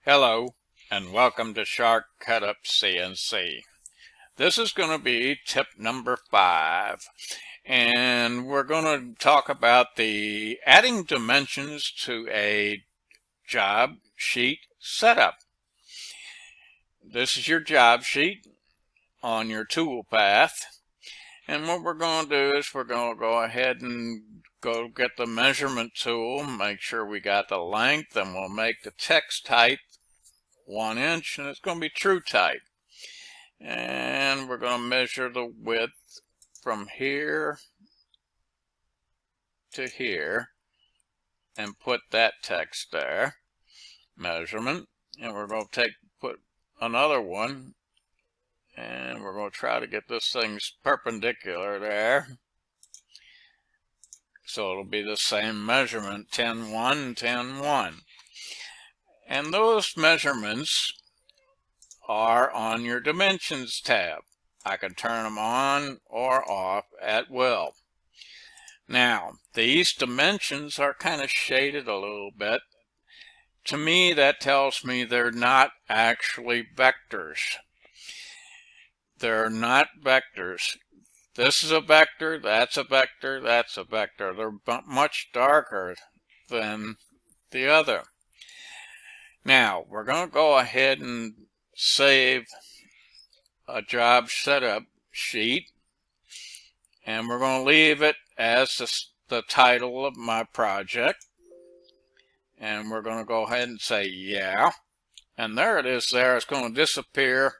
Hello and welcome to Shark Cut Up CNC. This is going to be tip number 5, and we're going to talk about the adding dimensions to a job sheet setup. This is your job sheet on your tool path, and what we're going to do is we're going to go ahead and go get the measurement tool, make sure we got the length, and we'll make the text type 1 inch, and it's going to be true type. And we're going to measure the width from here to here and put that text there, measurement. And we're going to put another one, and we're going to try to get this thing perpendicular there, so it'll be the same measurement, 10-1, 10-1. And those measurements are on your dimensions tab. I can turn them on or off at will. Now, these dimensions are kind of shaded a little bit. To me, that tells me they're not actually vectors. They're not vectors. This is a vector, that's a vector, that's a vector. They're much darker than the other. Now, we're going to go ahead and save a job setup sheet, and we're going to leave it as the title of my project, and we're going to go ahead and say yeah, and there it is there. It's going to disappear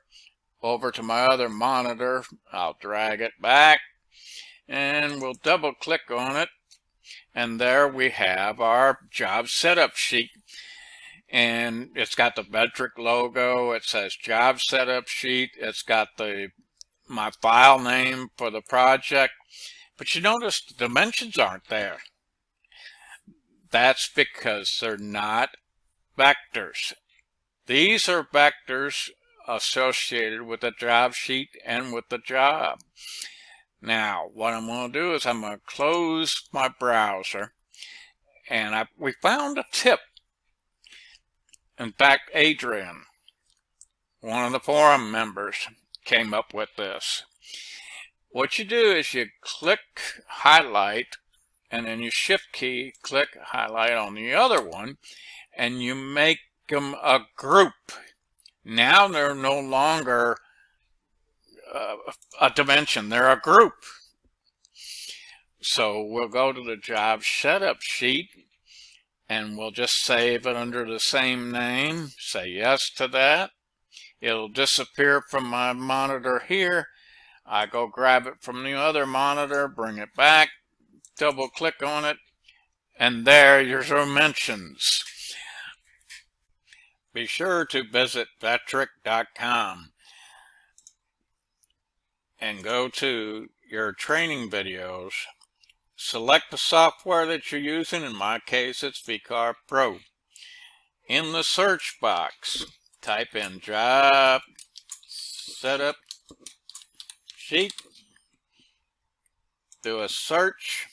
over to my other monitor. I'll drag it back and we'll double click on it, and there we have our job setup sheet. And it's got the Vectric logo. It says job setup sheet. It's got my file name for the project. But you notice the dimensions aren't there. That's because they're not vectors. These are vectors associated with the job sheet and with the job. Now, what I'm going to do is I'm going to close my browser, and we found a tip. In fact, Adrian, one of the forum members, came up with this. What you do is you click highlight, and then you shift key, click highlight on the other one, and you make them a group. Now they're no longer a dimension, they're a group. So we'll go to the job setup sheet, and we'll just save it under the same name. Say yes to that. It'll disappear from my monitor here. I go grab it from the other monitor, bring it back, double click on it, and there your dimensions. Be sure to visit vectric.com and go to your training videos. Select the software that you're using. In my case, it's VCarve Pro. In the search box, type in job setup sheet, do a search,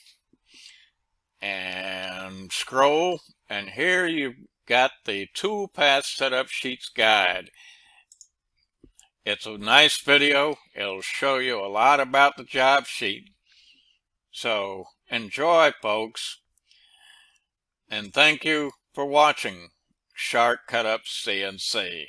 and scroll, and here you've got the Toolpath Setup Sheets Guide. It's a nice video. It'll show you a lot about the job sheet. So enjoy, folks, and thank you for watching Shark Cut Up CNC.